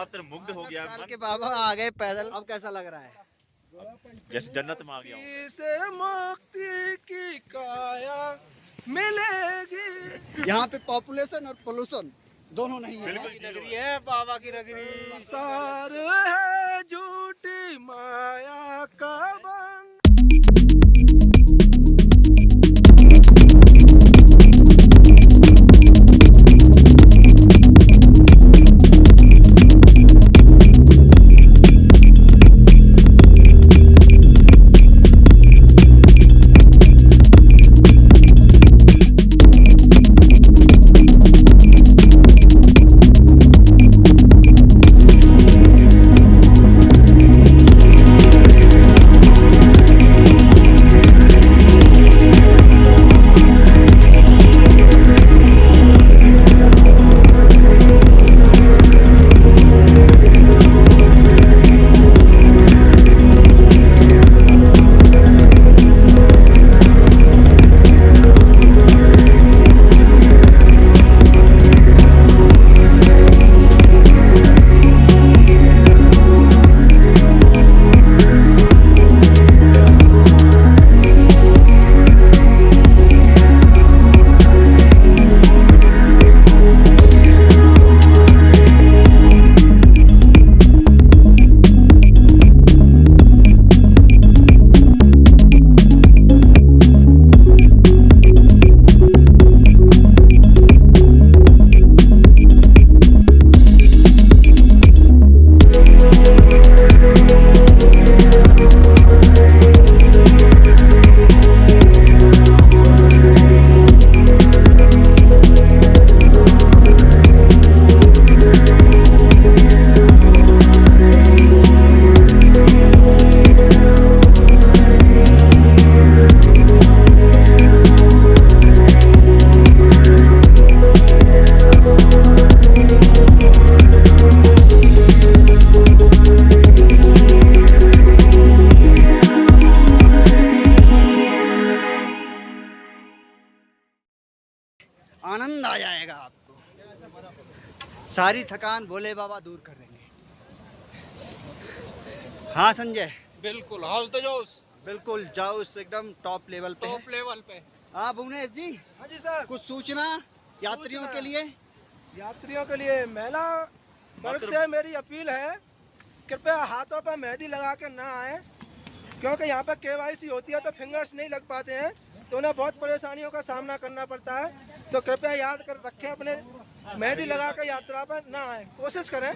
मंत्र मुग्ध हो गया साल मन। के बाबा आ गए पैदल, अब कैसा लग रहा है? जैसे जन्नत में आ गया हूं। से मुक्ति की काया मिलेगी। यहाँ पे पॉपुलेशन और पोल्यूशन दोनों नहीं है। नगरी है बाबा की नगरी। सार है झूठी माया का बन। आनंद आ जाएगा आपको, सारी थकान भोले बाबा दूर कर देंगे। हाँ संजय, बिल्कुल हाउस द जोश, बिल्कुल जाओ एकदम टॉप लेवल पे। टॉप लेवल पे। हाँ भुवनेश जी, हाँ जी सर। कुछ सूचना यात्रियों के लिए? यात्रियों के लिए महिला वर्ग से मेरी अपील है, कृपया हाथों पर मेहंदी लगा के ना आए, क्योंकि यहाँ पर KYC होती है तो फिंगर्स नहीं लग पाते हैं, तो उन्हें बहुत परेशानियों का सामना करना पड़ता है। तो कृपया याद कर रखें, अपने मेहंदी लगा कर यात्रा पर ना आए, कोशिश करें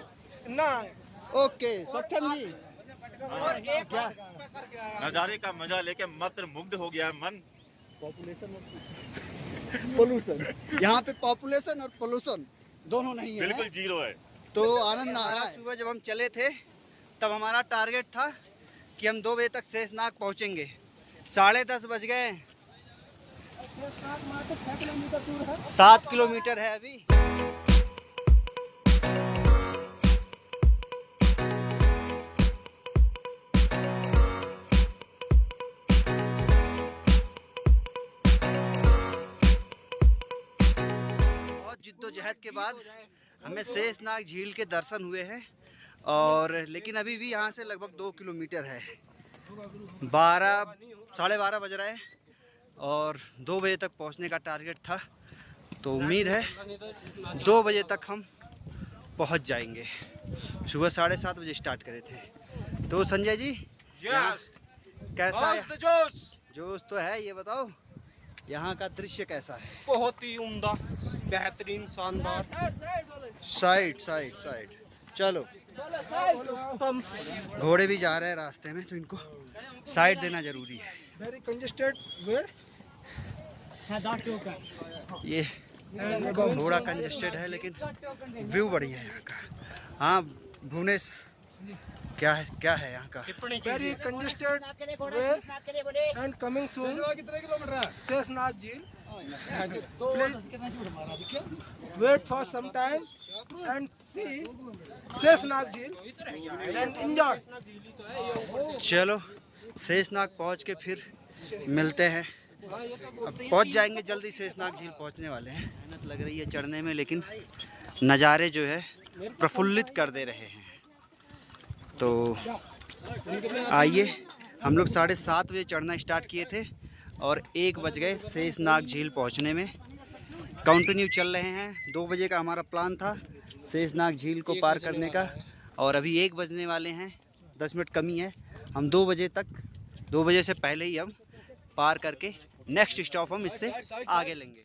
ना आए। ओके सक्षम जी, क्या नजारे का मजा लेके मंत्र मुग्ध हो गया मन। पोल्यूशन, यहाँ पे पॉपुलेशन और पोल्यूशन दोनों नहीं है। बिल्कुल जीरो है। तो आनंद आ रहा है। सुबह जब हम चले थे तब हमारा टारगेट था कि हम 2 बजे तक शेषनाग पहुँचेंगे, 10:30 बज गए। 7 किलोमीटर है अभी। बहुत जिद्दोजहद के बाद हमें शेषनाग झील के दर्शन हुए हैं, और लेकिन अभी भी यहाँ से लगभग 2 किलोमीटर है। 12-12:30 बज रहे हैं और 2 बजे तक पहुँचने का टारगेट था, तो उम्मीद है 2 बजे तक हम पहुँच जाएंगे। सुबह 7:30 बजे स्टार्ट करे थे। तो संजय जी, कैसा है? जोश तो है, ये बताओ यहाँ का दृश्य कैसा है? बहुत ही उम्दा, बेहतरीन, शानदार। साइड चलो, घोड़े भी जा रहे हैं रास्ते में, तो इनको साइड देना जरूरी है। वेरी कंजेस्टेड वे। ये थोड़ा कंजेस्टेड है लेकिन व्यू बढ़िया है यहाँ का। हाँ भुवनेश, क्या है यहाँ का? Very congested way and coming soon. Sheshnag झील। Wait for some time and see Sheshnag झील एंड एंजॉय। चलो शेषनाग पहुँच के फिर मिलते हैं। अब पहुँच जाएंगे जल्दी, शेषनाग झील पहुँचने वाले हैं। मेहनत लग रही है चढ़ने में, लेकिन नज़ारे जो है प्रफुल्लित कर दे रहे हैं। तो आइए, हम लोग 7:30 बजे चढ़ना स्टार्ट किए थे और 1 बज गए शेषनाग झील पहुंचने में। कंटिन्यू चल रहे हैं। 2 बजे का हमारा प्लान था शेषनाग झील को पार करने का और अभी 1 बजने वाले हैं, 10 मिनट कमी है। हम 2 बजे से पहले ही हम पार करके नेक्स्ट स्टॉप हम इससे आगे लेंगे।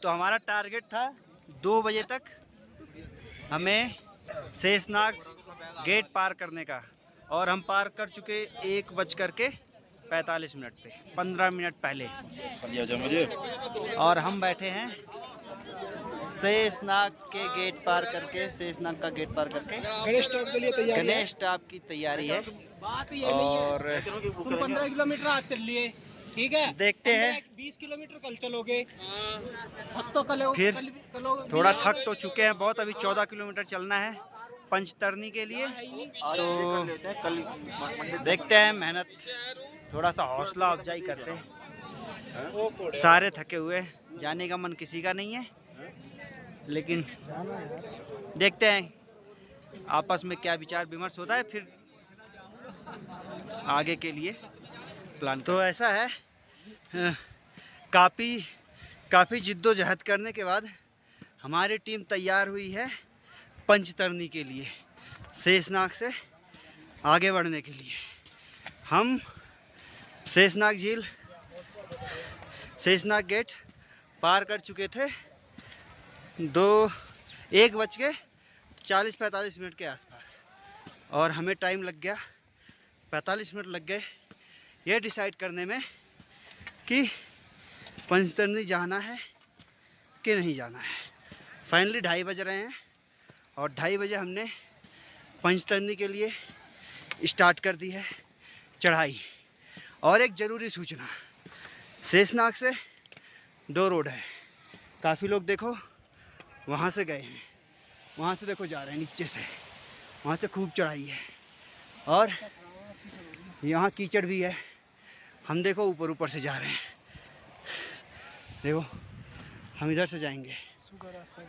तो हमारा टारगेट था 2 बजे तक हमें शेषनाग गेट पार करने का और हम पार कर चुके 1:45 पे, 15 मिनट पहले। मुझे और हम बैठे हैं शेषनाग के गेट पार करके, शेषनाग का गेट पार करके गणेश टॉप के लिए तैयारी है। गणेश टॉप की तैयारी है। और तुम 15 किलोमीटर आज चल लिए, ठीक है, देखते हैं 20 किलोमीटर कल चलोगे, थक तो कल फिर थोड़ा थक तो चुके हैं बहुत। अभी 14 किलोमीटर चलना है पंचतरनी के लिए। तो देखते हैं, मेहनत, थोड़ा सा हौसला अफजाई करते हैं। सारे थके हुए, जाने का मन किसी का नहीं है, लेकिन देखते हैं आपस में क्या विचार विमर्श होता है, फिर आगे के लिए प्लान। तो ऐसा है, काफ़ी जिद्दोजहद करने के बाद हमारी टीम तैयार हुई है पंचतरनी के लिए, शेषनाग से आगे बढ़ने के लिए। हम शेषनाग झील, शेषनाग गेट पार कर चुके थे 1:40-45 मिनट के आसपास और हमें टाइम लग गया, 45 मिनट लग गए ये डिसाइड करने में कि पंचतरनी जाना है कि नहीं जाना है। फाइनली 2:30 बज रहे हैं और 2:30 बजे हमने पंचतरनी के लिए स्टार्ट कर दी है चढ़ाई। और एक ज़रूरी सूचना, शेषनाग से 2 रोड है। काफ़ी लोग देखो वहाँ से गए हैं, वहाँ से देखो जा रहे हैं नीचे से, वहाँ से खूब चढ़ाई है और यहाँ कीचड़ भी है। हम देखो ऊपर से जा रहे हैं, देखो हम इधर से जाएंगे,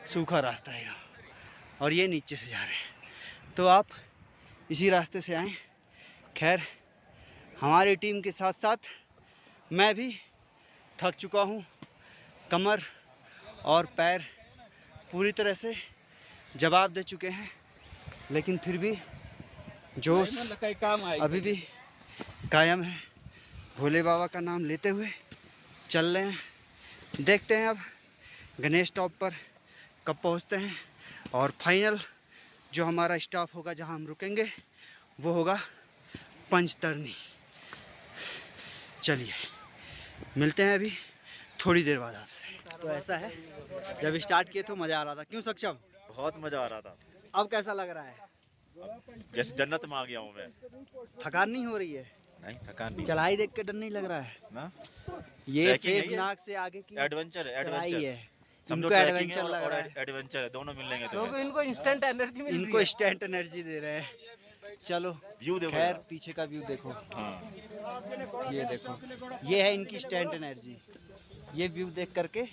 सूखा रास्ता है और ये नीचे से जा रहे हैं। तो आप इसी रास्ते से आएँ। खैर, हमारी टीम के साथ साथ मैं भी थक चुका हूँ, कमर और पैर पूरी तरह से जवाब दे चुके हैं, लेकिन फिर भी जोश अभी भी कायम है। भोले बाबा का नाम लेते हुए चल रहे हैं। देखते हैं अब गणेश टॉप पर कब पहुंचते हैं और फाइनल जो हमारा स्टॉप होगा, जहां हम रुकेंगे, वो होगा पंचतरनी। चलिए मिलते हैं अभी थोड़ी देर बाद आपसे। तो ऐसा है, जब स्टार्ट किए तो मज़ा आ रहा था, क्यों सक्षम? बहुत मजा आ रहा था। अब कैसा लग रहा है? जैसे जन्नत में आ गया हूँ मैं। थकान नहीं हो रही है? नहीं, थकान नहीं। चढ़ाई देख के डर नहीं लग रहा है ना? ये शेषनाग से आगे की एडवेंचर चढ़ाई है, समझो, इनको ट्रैकिंग एडवेंचर लग रहा है। एडवेंचर है, दोनों मिलेंगे तो लोग इनको इंस्टेंट एनर्जी मिल रही इनको है। इंस्टेंट एनर्जी दे रहे हैं। चलो व्यू देखो। खैर, पीछे का व्यू देखो। हाँ, ये देखो, ये है इनकी इंस्टेंट एनर्जी। ये व्यू देख करके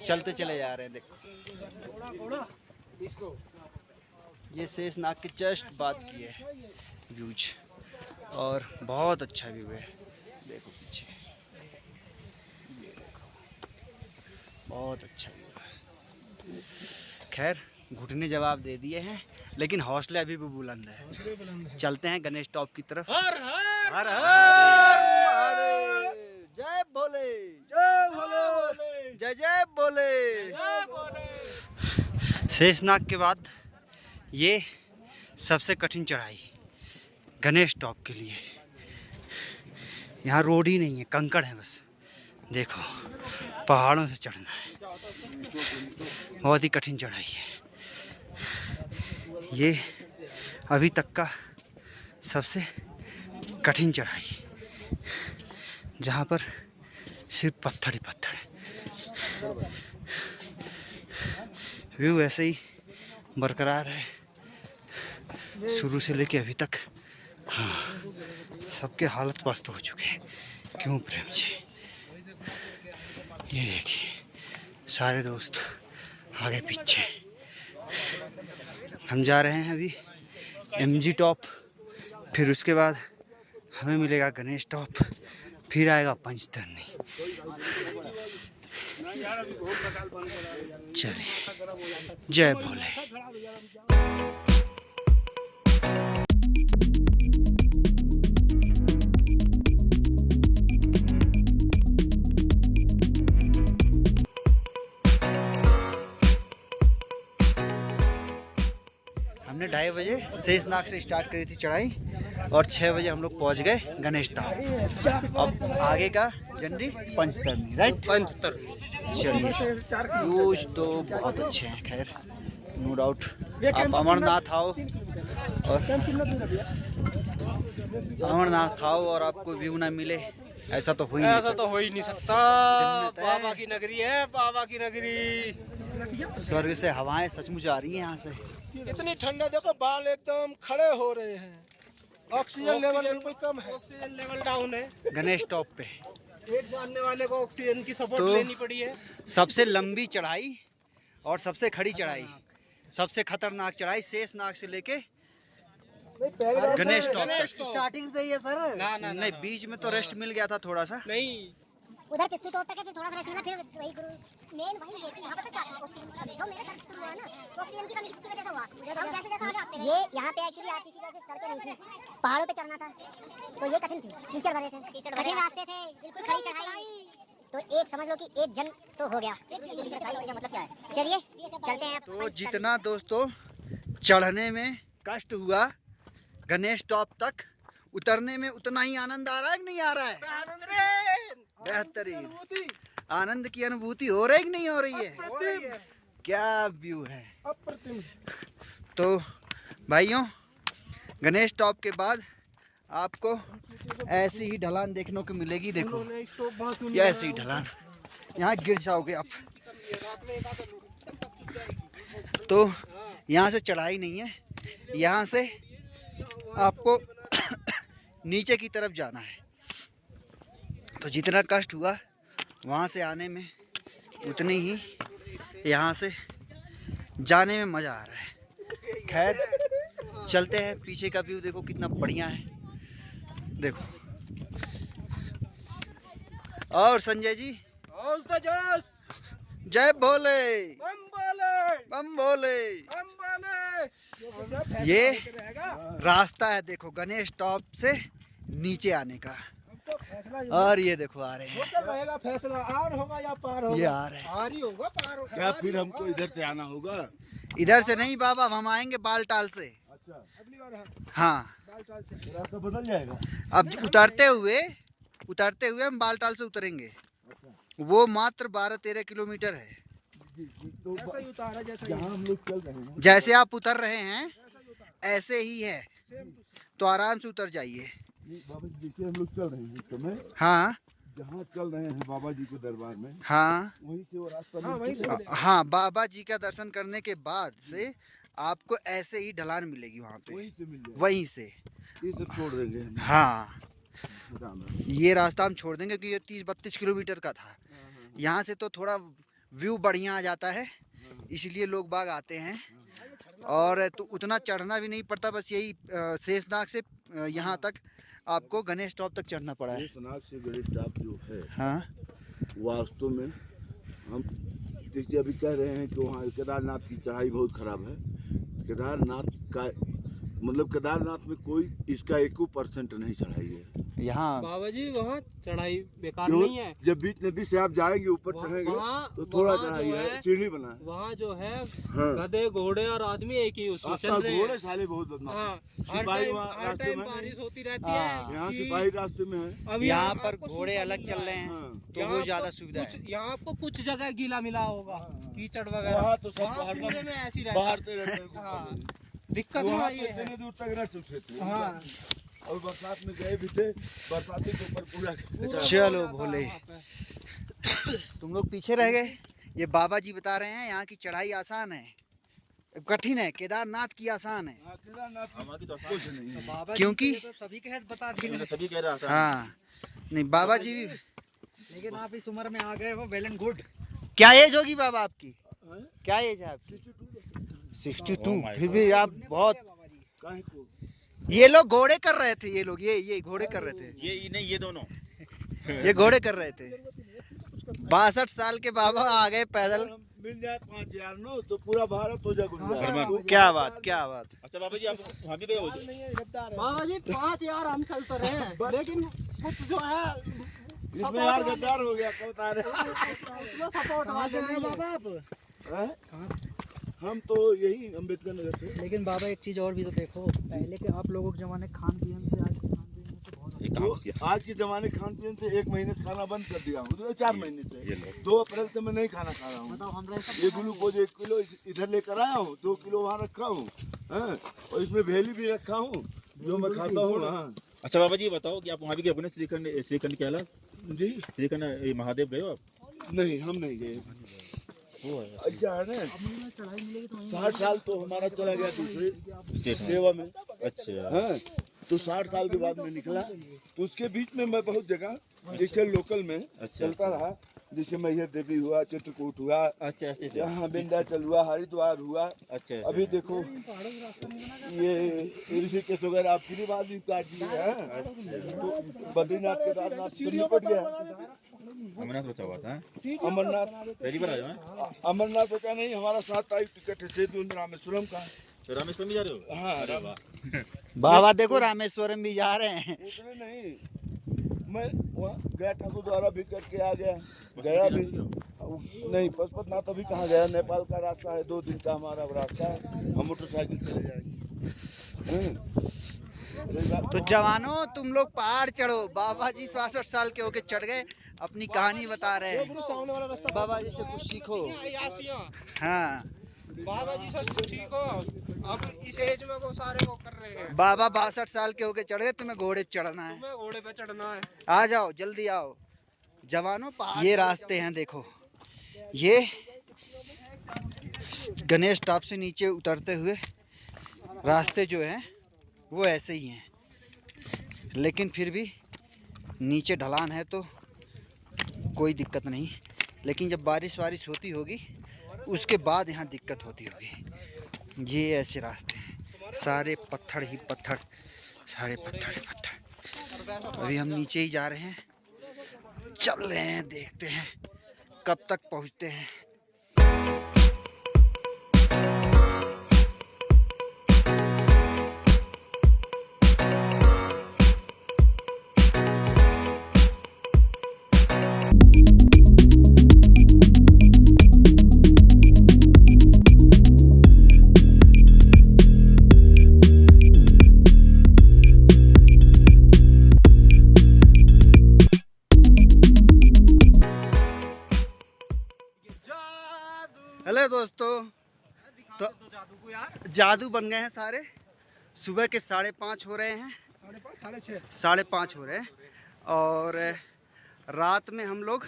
चलते चले जा रहे हैं। देखो ये शेषनाग के जस्ट बात की है व्यूज, और बहुत अच्छा व्यू है। देखो पीछे, ये देखो, बहुत अच्छा व्यू है। खैर, घुटने जवाब दे दिए हैं, लेकिन हौसले अभी भी बुलंद है। चलते हैं गणेश टॉप की तरफ। हर हर हर महादेव, जय भोले, जय भोले, जय जय भोले। शेषनाग के बाद ये सबसे कठिन चढ़ाई गणेश टॉप के लिए। यहाँ रोड ही नहीं है, कंकड़ है बस। देखो पहाड़ों से चढ़ना है, बहुत ही कठिन चढ़ाई है ये, अभी तक का सबसे कठिन चढ़ाई, जहाँ पर सिर्फ पत्थर ही पत्थर है। व्यू ऐसे ही बरकरार है शुरू से लेके अभी तक। हाँ, सबके हालत पस्त हो चुके हैं। क्यों प्रेम जी। ये देखिए सारे दोस्त आगे पीछे। हम जा रहे हैं अभी MG टॉप, फिर उसके बाद हमें मिलेगा गणेश टॉप, फिर आएगा पंचतरनी। चलिए, जय भोले। हमने 2:30 बजे शेषनाग से स्टार्ट करी थी चढ़ाई और 6 बजे हम लोग पहुंच गए गणेश टॉप। अब आगे का जर्नी पंचतरनी, राइट? पंचतरनी। चलिए, व्यूज तो बहुत अच्छे हैं, खैर नो डाउट। आप अमरनाथ आओ और आपको व्यू ना मिले, ऐसा तो हो ही नहीं ऐसा सकता। तो हो ही नहीं सकता। जन्नत है। बाबा की नगरी है, बाबा की नगरी। स्वर्ग से हवाएं सचमुच आ रही हैं यहाँ से। इतनी ठंडा, देखो बाल एकदम खड़े हो रहे हैं, ऑक्सीजन लेवल बिल्कुल कम है। ऑक्सीजन लेवल डाउन है। गणेश टॉप पे पेट बांधने वाले को ऑक्सीजन की सपोर्ट तो लेनी पड़ी है। सबसे लंबी चढ़ाई और सबसे खड़ी चढ़ाई, सबसे खतरनाक चढ़ाई शेषनाग से लेके गणेश टॉप तक। स्टार्टिंग से ही है सर। ना नहीं, बीच में तो रेस्ट मिल गया था थोड़ा सा। नहीं, उधर पिस्ती तोड़ तक है, फिर थोड़ा सा रेस्ट मिला, फिर वही गुरु मेन वही है कि यहाँ पे ऑक्सीजन जो मेरा दर्द शुरू हुआ ना, तो ऑक्सीजन की कमी की वजह से हुआ। हम जैसे जैसे आगे आते ये यहाँ पे एक्चुअली आरसीसी जैसे सड़कें नहीं थी, पहाड़ों पे चढ़ना था, तो ये कठिन थी, कीचड़ भरे थे, कठिन रास्ते थे, बिल्कुल खड़ी चढ़ाई। तो एक समझ लो कि एक जन तो हो गया। मतलब क्या है, चलिए चलते हैं। तो जितना दोस्तों चढ़ने में कष्ट हुआ गणेश टॉप तक, उतरने में उतना ही आनंद आ रहा है कि नहीं आ रहा है? बेहतरीन आनंद की अनुभूति हो रही है कि नहीं हो रही है? क्या व्यू है, अप्रतिम। तो भाइयों गणेश टॉप के बाद आपको ऐसी ही ढलान देखने को मिलेगी। देखो ये ऐसी ही ढलान, यहाँ गिर जाओगे आप। तो यहाँ से चढ़ाई नहीं है, यहाँ से आपको नीचे की तरफ जाना है। तो जितना कष्ट हुआ वहाँ से आने में, उतनी ही यहाँ से जाने में मज़ा आ रहा है। खैर चलते हैं, पीछे का व्यू देखो कितना बढ़िया है। देखो, और संजय जी जय भोले, बम भोले। ये रास्ता है देखो गणेश टॉप से नीचे आने का, और ये देखो आ रहे हैं। रहेगा फैसला, आर होगा या पार होगा। ये आ रहे हैं। आर ही होगा, पार होगा। क्या फिर हमको इधर से आना होगा? इधर से नहीं बाबा, हम आएंगे बालटाल से। अगली बार हाँ, बालटाल से। रास्ता बदल जाएगा। अब उतरते हुए हम बालटाल से उतरेंगे। वो मात्र 12-13 किलोमीटर है। ऐसा ही उतारा जैसा जहाँ हम लोग चल रहे हैं, जैसे आप उतर रहे हैं ऐसे ही है, तो आराम से उतर जाइए। बाबा जी देखिए हम लोग चल रहे हैं इस समय, हाँ जहाँ चल रहे हैं बाबा जी के दरबार में, हाँ वहीं से वो रास्ता हाँ, वहीं से मिलेगा। हाँ, बाबा जी का दर्शन करने के बाद से आपको ऐसे ही ढलान मिलेगी वहाँ पे, वहीं से मिल जाएगा। वहीं से। ये सब छोड़ देंगे हम। हाँ, जाना। ये रास्ता हम छोड़ देंगे क्योंकि ये 30-32 किलोमीटर का था। यहाँ से तो थोड़ा व्यू बढ़िया आ जाता है, इसलिए लोग बाग आते हैं। और तो उतना चढ़ना भी नहीं पड़ता, बस यही शेषनाग से यहाँ तक आपको गणेश टॉप तक चढ़ना पड़ा है। शेषनाग से गणेश टॉप जो है, हाँ, वास्तव में हम जैसे अभी कह रहे हैं कि वहाँ केदारनाथ की चढ़ाई बहुत खराब है। केदारनाथ का मतलब केदारनाथ में कोई इसका 1% नहीं चढ़ाई है। यहाँ बाबा जी वहाँ चढ़ाई बेकार क्यों? नहीं है। जब बीच नदी से आप जाएंगे ऊपर चढ़ेंगे तो थोड़ा वहाँ चढ़ाई जो है, है, सीढ़ी बना है। वहाँ जो है हाँ। गधे घोड़े और आदमी एक ही उसमें चल रहे घोड़े हैं। साले बहुत बदमाश हाँ, हैं। हर सिपाही वहाँ टाइम रास्ते में बारिश होती रहती हाँ। है। यहाँ कि सिपाही रास्ते में है। अब यहाँ पर आपको घोड़े सूखा अलग मिल चल रहा रहे है। हैं, हाँ। तो यहाँ वो आपको ज़्यादा सुविधा है। यहाँ आपको कुछ जगह गीला मिला होगा, कीचड़ वगैरह। वहाँ तो सब वहाँ पूरे में ऐसी बाहर रहता से रहते हैं। है। हाँ, दिक्कत वहाँ वहाँ तो ये है। इतने दूर तक रह चुके थे। हाँ, और बरसात में गए भी थे, बरसाती के ऊपर पूरा चलो भोले, तुम लोग पीछे रह गए। ये बाबा जी बता रहे हैं यहाँ की चढ़ाई आसान है, कठिन है। केदारनाथ की आसान है, केदारनाथ हमारी तो कुछ नहीं है। क्योंकि सभी कह रहे हैं आसान। हाँ, नहीं बाबा जी भी, लेकिन आप इस उम्र में आ गए हो, वेल एंड गुड। क्या एज होगी बाबा आपकी? क्या एज है आपकी? 62। फिर भी आप बहुत, काहे को? ये लोग घोड़े कर रहे थे, ये लोग ये घोड़े कर रहे थे, ये नहीं, ये दोनों ये घोड़े कर रहे थे। 62 साल के बाबा आ गए पैदल। मिल जाए 5000 नो तो पूरा भारत हो जाए गुजरात। क्या बात, क्या बात। अच्छा बाबा जी, आप वहाँ भी गए हो? बाबा जी 5 यार हम चलते रहे, लेकिन कुछ जो है इसमें यार गद्दार हो गया, क्या बता रहे सपोर्ट वाले हैं बाबा आप। हैं? हम तो यही अम्बेडकर नगर थे। लेकिन बाबा एक चीज और भी तो देखो, पहले के आप लोगों के जमाने खान पीन से आज के खान पीन में तो बहुत ये कहाँ घुस गया? आज के जमाने खान पीन से 1 महीने से खाना बंद कर दिया हूँ, 4 महीने से। 2 अप्रैल से मैं नहीं खाना खा रहा हूँ। बताओ हम रहे ये ग्लूकोज 1 किलो इधर लेकर आया हूँ, 2 किलो वहाँ रखा हूँ, और इसमें भेली भी रखा हूँ जो मैं खाता हूँ। हाँ अच्छा बाबा जी बताओ कि आप वहाँ भी गए अपने श्रीखंड कैलाश, जी, श्रीखंड महादेव गए हो आप? नहीं हम नहीं गए। अच्छा है ना, 60 साल तो हमारा चला गया दूसरे स्टेट में। सेवा में। अच्छा हाँ तो 60 साल के बाद मैं निकला, तो उसके बीच में मैं बहुत जगह जैसे लोकल में चलता रहा, जैसे मैहर देवी हुआ, चित्रकूट हुआ, अच्छा अच्छा अच्छा यहाँ विंध्याचल हुआ, हरिद्वार हुआ। अच्छा। अभी देखो ये ऋषिकेश वगैरह आप पूरी बात भी काट दिए हैं, तो बद्रीनाथ केदारनाथ तो निपट गया। अमरनाथ बचा हुआ था। अमरनाथ पहली बार आया मैं। अमरनाथ बचा नहीं, हमारा 7 तारीख टिकट है सेतु रामेश्वरम का। तो रामेश्वरम भी जा रहे हो? हाँ अरे वाह। बाबा देखो रामेश्वरम भी जा रहे हैं। उतने नहीं, मैं वहाँ गया ठाकुर द्वारा भी करके आ गया, गया भी नहीं। पशुपतिनाथ अभी कहाँ गया, नेपाल का रास्ता है, 2 दिन का हमारा रास्ता है, हम मोटरसाइकिल चले जाएंगे। तो जवानों तुम लोग पहाड़ चढ़ो। बाबा जी 62 साल के होके चढ़ गए, अपनी कहानी बता रहे हैं। सामने वाला रास्ता बाबा जी से कुछ सीखो। हाँ बाबा जी से ठीक हो, अब इस एज में वो सारे वो कर रहे हैं। बाबा 62 साल के होके चढ़ गए, तुम्हें घोड़े पे चढ़ना है। तुम्हें घोड़े पे चढ़ना है। आ जाओ, जल्दी आओ जवानों। ये रास्ते हैं देखो, ये गणेश टॉप से नीचे उतरते हुए रास्ते जो हैं वो ऐसे ही हैं, लेकिन फिर भी नीचे ढलान है तो कोई दिक्कत नहीं। लेकिन जब बारिश वारिश होती होगी उसके बाद यहाँ दिक्कत होती होगी। ये ऐसे रास्ते हैं, सारे पत्थर ही पत्थर, सारे पत्थर ही पत्थर। अभी हम नीचे ही जा रहे हैं, चल रहे हैं, देखते हैं कब तक पहुँचते हैं। हेलो दोस्तों, तो जादू बन गए हैं सारे। सुबह के 5:30 हो रहे हैं, 5:30 हो रहे हैं, और रात में हम लोग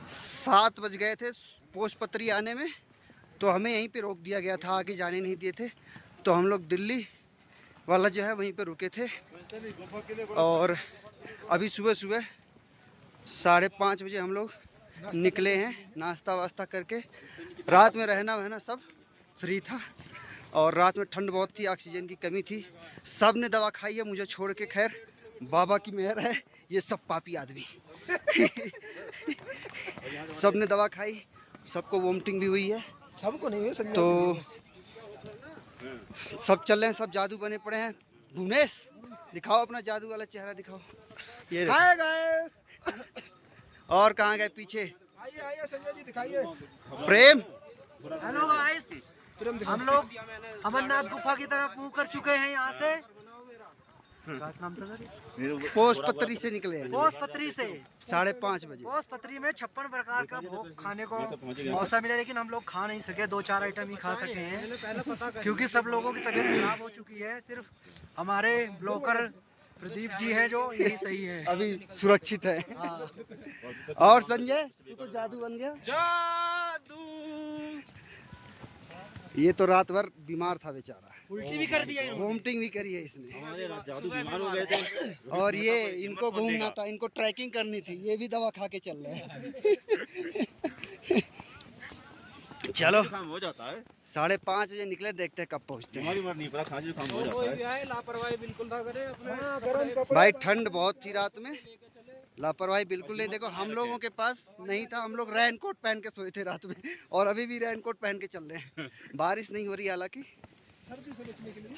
7 बज गए थे पोस्टपत्री आने में, तो हमें यहीं पे रोक दिया गया था, आगे जाने नहीं दिए थे। तो हम लोग दिल्ली वाला जो है वहीं पे रुके थे, और अभी सुबह 5:30 बजे हम लोग निकले हैं, नाश्ता वास्ता करके। रात में रहना वहना सब फ्री था, और रात में ठंड बहुत थी, ऑक्सीजन की कमी थी। सब ने दवा खाई है मुझे छोड़ के, खैर बाबा की मेहर है, ये सब पापी आदमी सब ने दवा खाई, सबको वोमिटिंग भी हुई है, सबको नहीं है तो सब चल रहे हैं, सब जादू बने पड़े हैं। भुवनेश दिखाओ अपना जादू वाला चेहरा दिखाओ। ये देखो। हाय गाइस, और कहाँ गए पीछे? आइए आइए संजय जी दिखाइए। प्रेम, हेलो गाइस, हम लोग अमरनाथ गुफा की तरफ मुंह कर चुके हैं। यहाँ से पोस्टपत्री से निकले हैं, पोस्टपत्री से 5:30 बजे। पोस्टपत्री में 56 प्रकार का भोग खाने को मौसम मिला, लेकिन हम लोग खा नहीं सके, 2-4 आइटम ही खा सके हैं, क्योंकि सब लोगों की तबीयत खराब हो चुकी है। सिर्फ हमारे ब्लॉकर प्रदीप जी हैं जो यही सही है, अभी सुरक्षित है। और संजय तू तो जादू बन गया। जादू ये तो रात भर बीमार था बेचारा, उल्टी भी कर दिया इन्होंने। वोमिटिंग भी करी है इसने। हमारे जादू बीमार हो गए थे। और ये इनको घूमना था, इनको ट्रैकिंग करनी थी, ये भी दवा खा के चल रहे हैं। चलो काम हो जाता है, 5:30 बजे निकले, देखते हैं कब पहुँचते हैं। बीमार नहीं पड़ा, खांसी काम हो जाता है। लापरवाही बिल्कुल ना करे अपने। भाई ठंड बहुत थी रात में, लापरवाही बिल्कुल नहीं। देखो हम लोगों के पास नहीं था, हम लोग रेन कोट पहन के सोए थे रात में, और अभी भी रेन कोट पहन के चल रहे हैं। बारिश नहीं हो रही, हालांकि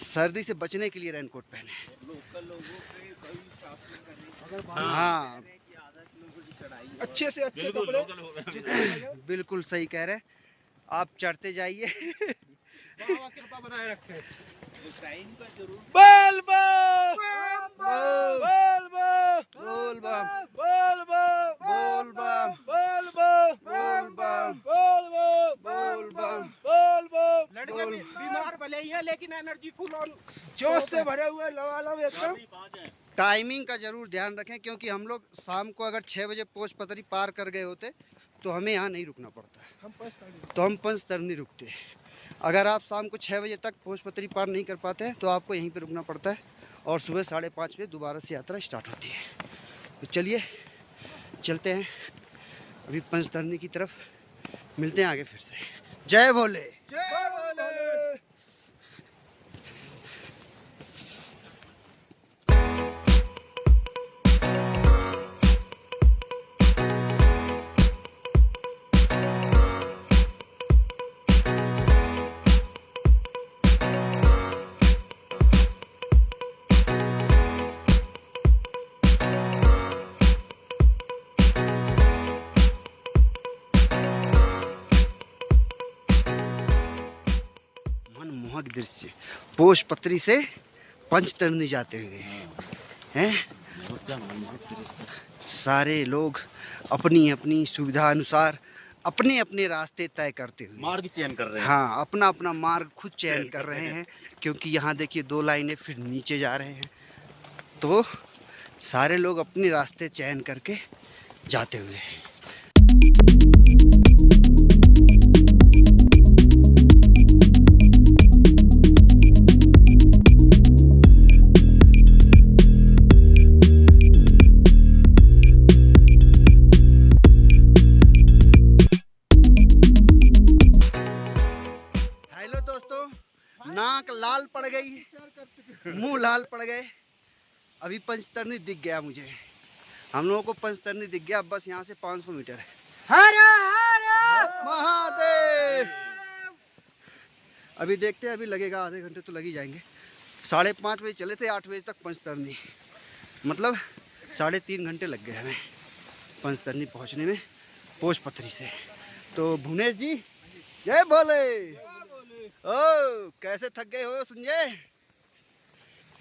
सर्दी से बचने के लिए रेन कोट पहने। हाँ अच्छे से अच्छे बिल्कुल कपड़े। लोकल हो गए। बिल्कुल सही कह रहे हैं आप, चढ़ते जाइए। कृपा बनाए रखे। बोल बो बोल बो बोल बम बोल बो बोल बम बोल बो बोल बम बोल बो बोल बम। बोल बो। लड़के बीमार भले ही है लेकिन एनर्जी फुल ऑन। जोश से भरे हुए लवालब एकदम। टाइमिंग का जरूर ध्यान रखें, क्योंकि हम लोग शाम को अगर 6 बजे पोस्ट पतरी पार कर गए होते तो हमें यहाँ नहीं रुकना पड़ता, तो हम पंचतरनी रुकते। अगर आप शाम को 6 बजे तक पोस्ट पतरी पार नहीं कर पाते हैं तो आपको यहीं पे रुकना पड़ता है, और सुबह 5:30 बजे दोबारा से यात्रा स्टार्ट होती है। तो चलिए चलते हैं अभी पंचतरनी की तरफ, मिलते हैं आगे फिर से। जय भोले। जय भोले। मनमोहक दृश्य, पोष पत्री से पंचतरनी जाते हुए हैं। सारे लोग अपनी अपनी सुविधा अनुसार अपने अपने रास्ते तय करते हुए मार्ग चयन कर रहे हैं। हाँ अपना अपना मार्ग खुद चयन कर रहे हैं, क्योंकि यहाँ देखिए 2 लाइनें फिर नीचे जा रहे हैं, तो सारे लोग अपने रास्ते चयन करके जाते हुए हैं। हेलो दोस्तों, नाक लाल पड़ गई, मुंह लाल पड़ गए। अभी पंचतरनी दिख गया मुझे, हम लोगों को पंचतरनी दिख गया। बस यहाँ से 500 मीटर है। हर हर महादेव। अभी देखते हैं, अभी लगेगा आधे घंटे तो लग ही जाएंगे। 5:30 बजे चले थे, 8 बजे तक पंचतरनी, मतलब 3.5 घंटे लग गए हमें पंचतरनी पहुँचने में पोष पत्री से। तो भुवनेश जी जय भोले। ओ कैसे थक गए हो संजय?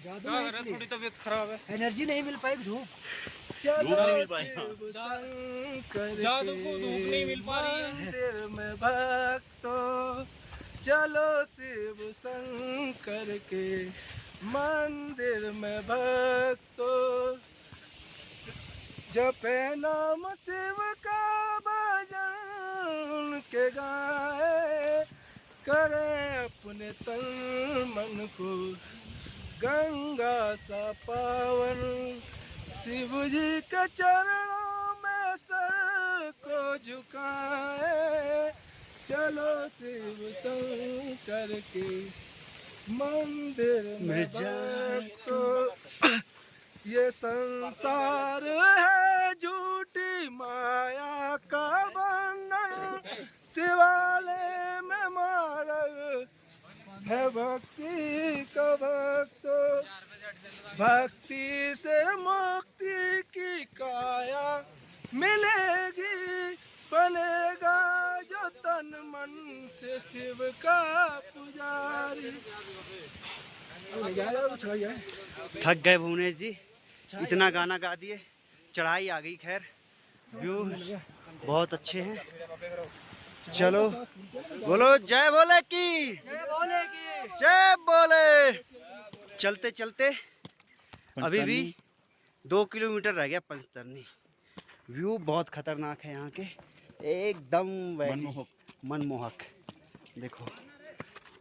जादू है इसलिए। थोड़ी तबीयत खराब है। एनर्जी नहीं मिल पाई, धूप। चलो नहीं मिल पाई। शिव शंकर जादू को धूप नहीं मिल पा रही है। मंदिर में भक्तों, चलो शिव शंकर के मंदिर में भक्तों, जपे नाम शिव का भजन के गाए, करे अपने तन मन को गंगा सा पावन, शिव जी के चरणों में सर को झुकाए, चलो शिव शंकर के मंदिर में जाए। तो ये संसार है झूठी माया का बंधन, शिवालय में मार्ग है भक्ति का भक्त, भक्ति से मुक्ति की काया मिलेगी, बनेगा जो तन मन से शिव का पुजारी। थक गए भुवनेश जी, इतना गाना गा दिए, चढ़ाई आ गई। खैर व्यू बहुत अच्छे हैं। चलो बोलो जय भोले की, जय भोले। चलते चलते अभी भी 2 किलोमीटर रह गया पंचतरनी। व्यू बहुत खतरनाक है यहाँ के, एकदम मनमोहक। देखो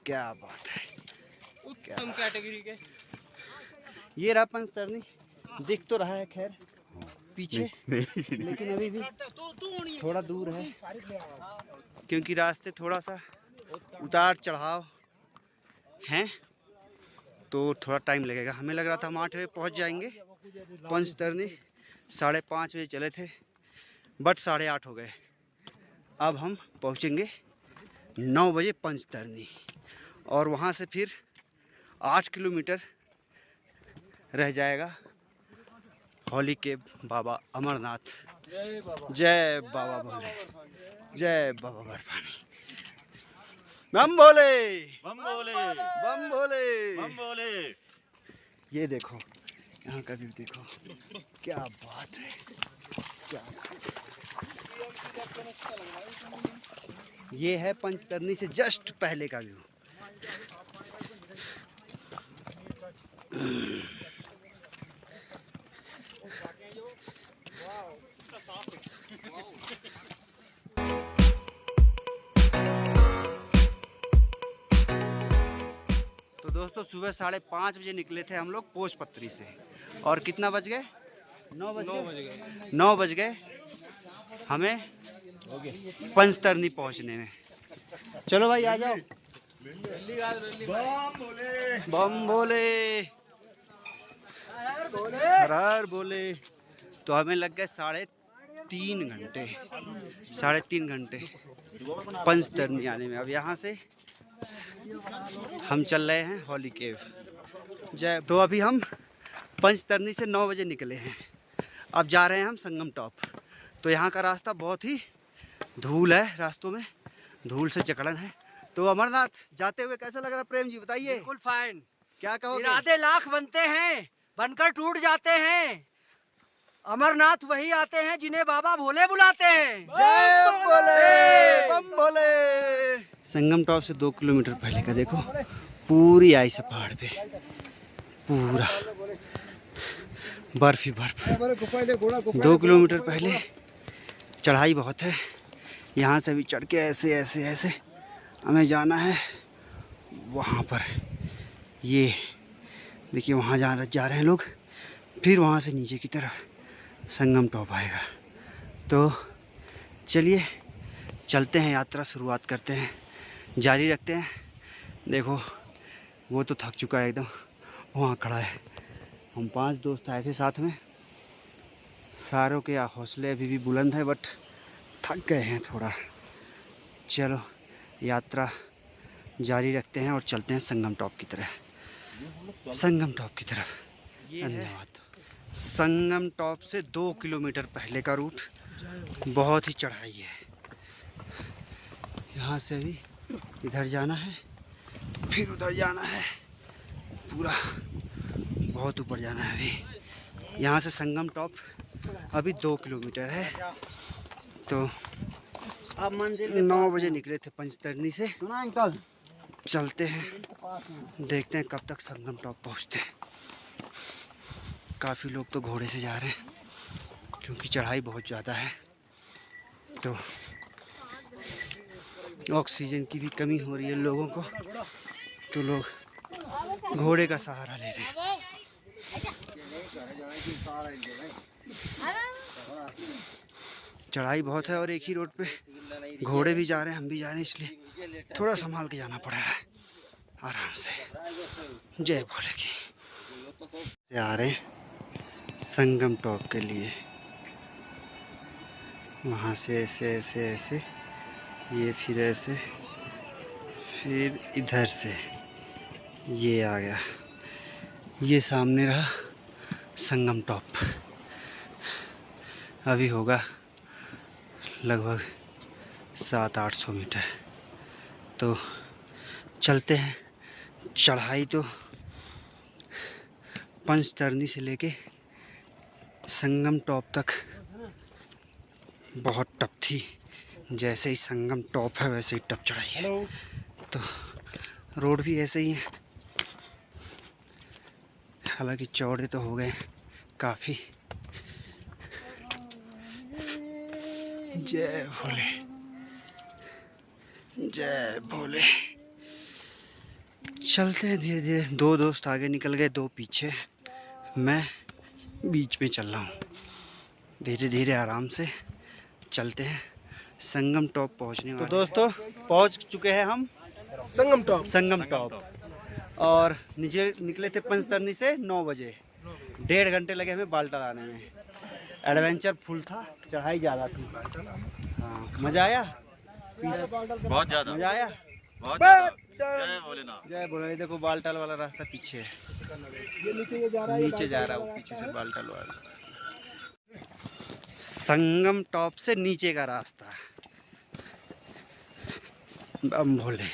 क्या बात है। उत्तम कैटेगरी के। ये रहा पंचतरनी, दिख तो रहा है खैर पीछे, लेकिन अभी भी थोड़ा दूर है क्योंकि रास्ते थोड़ा सा उतार चढ़ाव हैं, तो थोड़ा टाइम लगेगा। हमें लग रहा था हम 8 बजे पहुंच जाएंगे पंचतरनी, 5:30 बजे चले थे, बट 8:30 हो गए। अब हम पहुंचेंगे 9 बजे पंचतरनी, और वहां से फिर 8 किलोमीटर रह जाएगा हॉली केव बाबा अमरनाथ। जय बाबा भोले, जय बाबा बर्फानी। बम भोले, बम बोले, बम भोले, बम बोले। ये देखो यहाँ का व्यू देखो, क्या बात है, क्या बात है। ये है पंचतरनी से जस्ट पहले का व्यू। तो दोस्तों सुबह 5:30 बजे निकले थे हम लोग पोषपत्री से, और कितना बज गए? 9 बज गए। 9 बज गए हमें पंचतरनी पहुंचने में। चलो भाई आ जाओ। बम भोले, हर हर बोले। तो हमें लग गए 3.5 घंटे, 3.5 घंटे पंचतरनी आने में। अब यहाँ से हम चल रहे हैं हॉली केव। जय। तो अभी हम पंचतरनी से 9 बजे निकले हैं, अब जा रहे हैं हम संगम टॉप। तो यहाँ का रास्ता बहुत ही धूल है, रास्तों में धूल से जकड़न है। तो अमरनाथ जाते हुए कैसा लग रहा प्रेम जी, बताइए। बिल्कुल फाइन। क्या कहोगे? इरादे लाख बनते हैं, बनकर टूट जाते हैं। अमरनाथ वही आते हैं जिन्हें बाबा भोले बुलाते हैं। जय भोले, बम भोले। संगम टॉप से 2 किलोमीटर पहले का देखो, पूरी आइस है पहाड़ पे, पूरा बर्फ ही बर्फ। 2 किलोमीटर पहले चढ़ाई बहुत है, यहाँ से भी चढ़ के ऐसे ऐसे ऐसे हमें जाना है वहाँ पर। ये देखिए वहाँ जा रहे हैं लोग, फिर वहाँ से नीचे की तरफ संगम टॉप आएगा। तो चलिए चलते हैं, यात्रा शुरुआत करते हैं, जारी रखते हैं। देखो वो तो थक चुका है एकदम, वहाँ खड़ा है। हम 5 दोस्त आए थे साथ में, सारों के हौसले अभी भी बुलंद है, बट थक गए हैं थोड़ा। चलो यात्रा जारी रखते हैं और चलते हैं संगम टॉप की तरफ, संगम टॉप की तरफ। धन्यवाद। संगम टॉप से 2 किलोमीटर पहले का रूट, बहुत ही चढ़ाई है। यहाँ से भी इधर जाना है, फिर उधर जाना है, पूरा बहुत ऊपर जाना है। अभी यहाँ से संगम टॉप अभी 2 किलोमीटर है। तो अब 9 बजे निकले थे पंचतरनी से, चलते हैं, देखते हैं कब तक संगम टॉप पहुँचते हैं। काफ़ी लोग तो घोड़े से जा रहे हैं क्योंकि चढ़ाई बहुत ज़्यादा है, तो ऑक्सीजन की भी कमी हो रही है लोगों को, तो लोग घोड़े का सहारा ले रहे हैं। चढ़ाई बहुत है और एक ही रोड पे घोड़े भी जा रहे हैं, हम भी जा रहे हैं, इसलिए थोड़ा संभाल के जाना पड़ रहा है, आराम से। जय भोले की। आ रहे हैं संगम टॉप के लिए, वहाँ से ऐसे ऐसे ऐसे, ये फिर ऐसे, फिर इधर से ये आ गया, ये सामने रहा संगम टॉप। अभी होगा लगभग 700-800 मीटर। तो चलते हैं। चढ़ाई तो पंचतरनी से लेके संगम टॉप तक बहुत टफ थी, जैसे ही संगम टॉप है वैसे ही टफ चढ़ाई है। तो रोड भी ऐसे ही है, हालांकि चौड़े तो हो गए काफ़ी। जय भोले, जय भोले। चलते हैं धीरे धीरे। 2 दोस्त आगे निकल गए, 2 पीछे, मैं बीच में चल रहा हूँ। धीरे धीरे आराम से चलते हैं। संगम टॉप पहुँचने वाले। तो दोस्तों पहुँच चुके हैं हम संगम टॉप। संगम टॉप। और नीचे निकले थे पंचतरनी से 9 बजे। 1.5 घंटे लगे हमें बाल्टाल आने में। एडवेंचर फुल था, चढ़ाई ज़्यादा थी। हाँ, मज़ा आया, बहुत ज़्यादा मज़ा आया। बहुत ज़्यादा। जय भोलेनाथ। जय भोलेनाथ। देखो बाल्टाल वाला रास्ता पीछे है, ये नीचे जा रहा है, नीचे जा रहा है वो पीछे से बाल्टाल वाला रास्ता। संगम टॉप से नीचे का रास्ता। बम भोले।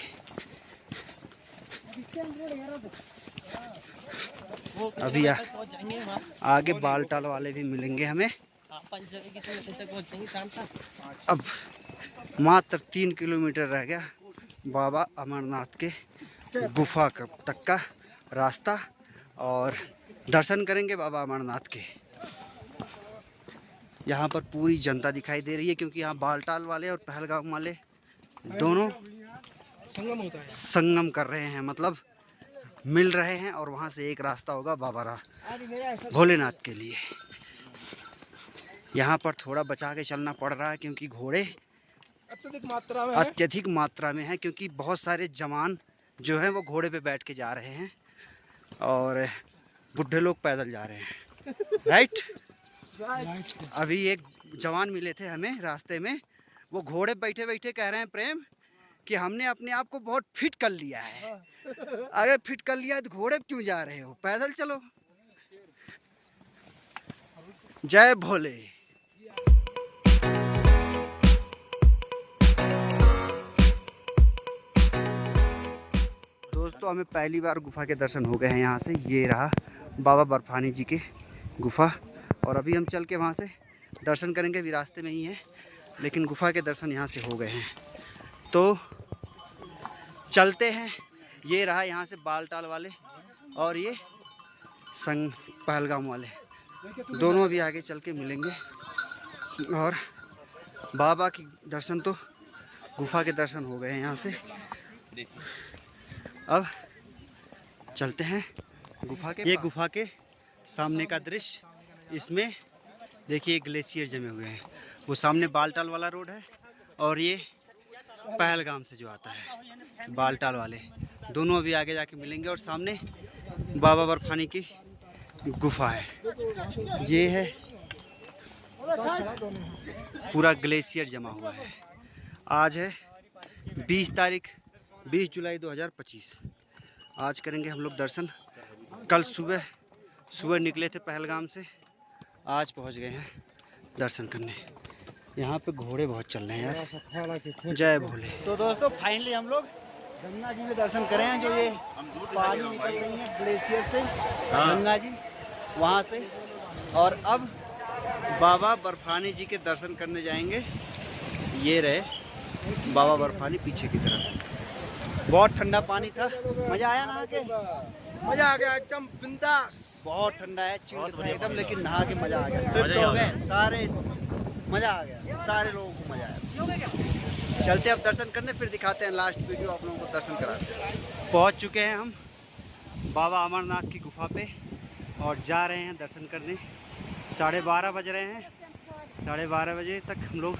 अभी आगे बाल्टाल वाले भी मिलेंगे हमें। अब मात्र 3 किलोमीटर रह गया बाबा अमरनाथ के गुफा तक का रास्ता, और दर्शन करेंगे बाबा अमरनाथ के। यहाँ पर पूरी जनता दिखाई दे रही है, क्योंकि यहाँ बाल्टाल वाले और पहलगाम वाले दोनों संगम होता है, संगम कर रहे हैं, मतलब मिल रहे हैं। और वहाँ से एक रास्ता होगा बाबा भोलेनाथ के लिए। यहाँ पर थोड़ा बचा के चलना पड़ रहा है, क्योंकि घोड़े अत्यधिक मात्रा में है, क्योंकि बहुत सारे जवान जो हैं वो घोड़े पे बैठ के जा रहे हैं और बुढ़े लोग पैदल जा रहे हैं। राइट। अभी एक जवान मिले थे हमें रास्ते में, वो घोड़े बैठे बैठे कह रहे हैं प्रेम कि हमने अपने आप को बहुत फिट कर लिया है। अगर फिट कर लिया है तो घोड़े क्यों जा रहे हो, पैदल चलो। जय भोले। दोस्तों हमें पहली बार गुफा के दर्शन हो गए हैं यहाँ से। ये रहा बाबा बर्फानी जी की गुफा, और अभी हम चल के वहाँ से दर्शन करेंगे। अभी रास्ते में ही है, लेकिन गुफा के दर्शन यहाँ से हो गए हैं, तो चलते हैं। ये रहा यहाँ से बाल्टाल वाले और ये पहलगाम वाले, दोनों भी आगे चल के मिलेंगे। और बाबा की दर्शन तो गुफा के दर्शन हो गए हैं यहाँ से। अब चलते हैं गुफा के। ये गुफा के सामने का दृश्य, इसमें देखिए ग्लेशियर जमे हुए हैं। वो सामने बाल्टाल वाला रोड है, और ये पहलगाम से जो आता है बाल्टाल वाले, दोनों अभी आगे जाके मिलेंगे। और सामने बाबा बर्फानी की गुफा है। ये है पूरा ग्लेशियर जमा हुआ है। आज है 20 जुलाई 2025। आज करेंगे हम लोग दर्शन। कल सुबह निकले थे पहलगाम से, आज पहुंच गए हैं दर्शन करने। यहाँ पे घोड़े बहुत चल रहे हैं यार। जय भोले। तो दोस्तों फाइनली हम लोग गंगा जी में दर्शन करें हैं। जो ये पानी निकल रही है ग्लेशियर से, गंगा जी वहाँ से। और अब बाबा बर्फानी जी के दर्शन करने जाएंगे। ये रहे बाबा बर्फानी पीछे की तरफ। बहुत ठंडा पानी था, मज़ा आया नहा के। मजा आ गया एकदम बिंदास। बहुत ठंडा है, चिल्ड था एकदम, लेकिन नहा के मज़ा आ गया। तृप्त हो गए सारे, मज़ा आ गया, सारे लोगों को मज़ा आया। चलते अब दर्शन करने, फिर दिखाते हैं लास्ट वीडियो आप लोगों को दर्शन कराते हैं। पहुंच चुके हैं हम बाबा अमरनाथ की गुफा पे और जा रहे हैं दर्शन करने। 12:30 बज रहे हैं। 12:30 बजे तक हम लोग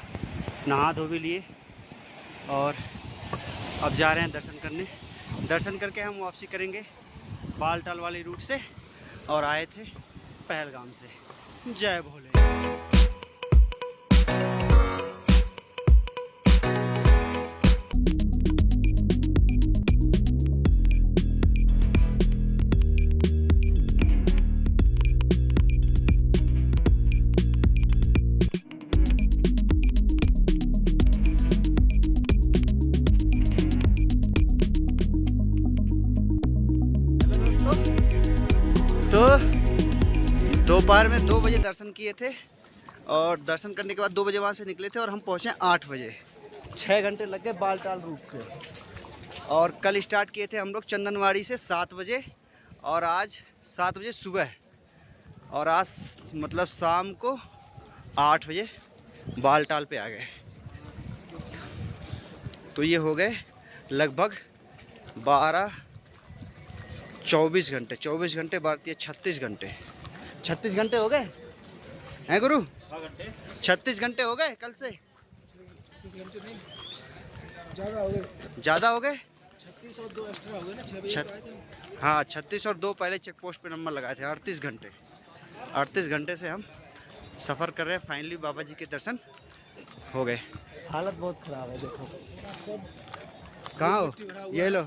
नहा धो भी लिए और अब जा रहे हैं दर्शन करने। दर्शन करके हम वापसी करेंगे बाल्टाल वाले रूट से, और आए थे पहलगाम से। जय भोले। तो दोपहर में 2 बजे दर्शन किए थे, और दर्शन करने के बाद 2 बजे वहाँ से निकले थे, और हम पहुँचे 8 बजे। 6 घंटे लग गए बाल्टाल रूट से। और कल स्टार्ट किए थे हम लोग चंदनवाड़ी से 7 बजे, और आज 7 बजे सुबह, और आज मतलब शाम को 8 बजे बाल्टाल पे आ गए। तो ये हो गए लगभग 12 24 घंटे भारतीय 36 घंटे 36 घंटे हो गए हैं गुरु? 36 घंटे हो गए कल से? 36 घंटे नहीं, ज़्यादा हो गए। ज़्यादा हो गए? 36 और 2 एक्स्ट्रा हो गए ना, 6 बजे आए थे। हाँ 36 और 2 पहले चेक पोस्ट पे नंबर लगाए थे। 38 घंटे 38 घंटे से हम सफ़र कर रहे हैं। फाइनली बाबा जी के दर्शन हो गए। हालत बहुत ख़राब है, देखो सब कहाँ हो? ये लो,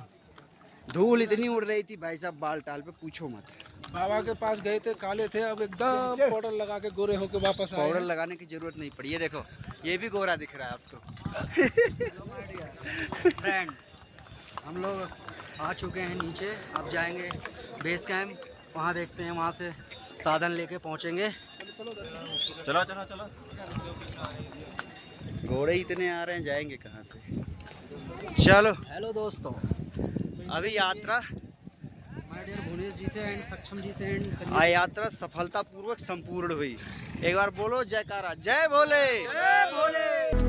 धूल इतनी उड़ रही थी भाई साहब, बाल टाल पे पूछो मत। बाबा के पास गए थे, काले थे, अब एकदम पाउडर लगा के गोरे होके वापस आए। पाउडर लगाने की जरूरत नहीं पड़ी। ये देखो, ये भी गोरा दिख रहा है अब तो। फ्रेंड, हम लोग आ चुके हैं नीचे, अब जाएंगे बेस कैंप, वहाँ देखते हैं, वहाँ से साधन लेके पहुँचेंगे। चलो चलो चलो। घोड़े इतने आ रहे हैं, जाएंगे कहाँ से? चलो हेलो दोस्तों, अभी यात्रा माय डियर भुवनेश जी से एंड सक्षम जी से एंड यात्रा सफलतापूर्वक संपूर्ण हुई। एक बार बोलो जयकारा, जय भोले। जय भोले।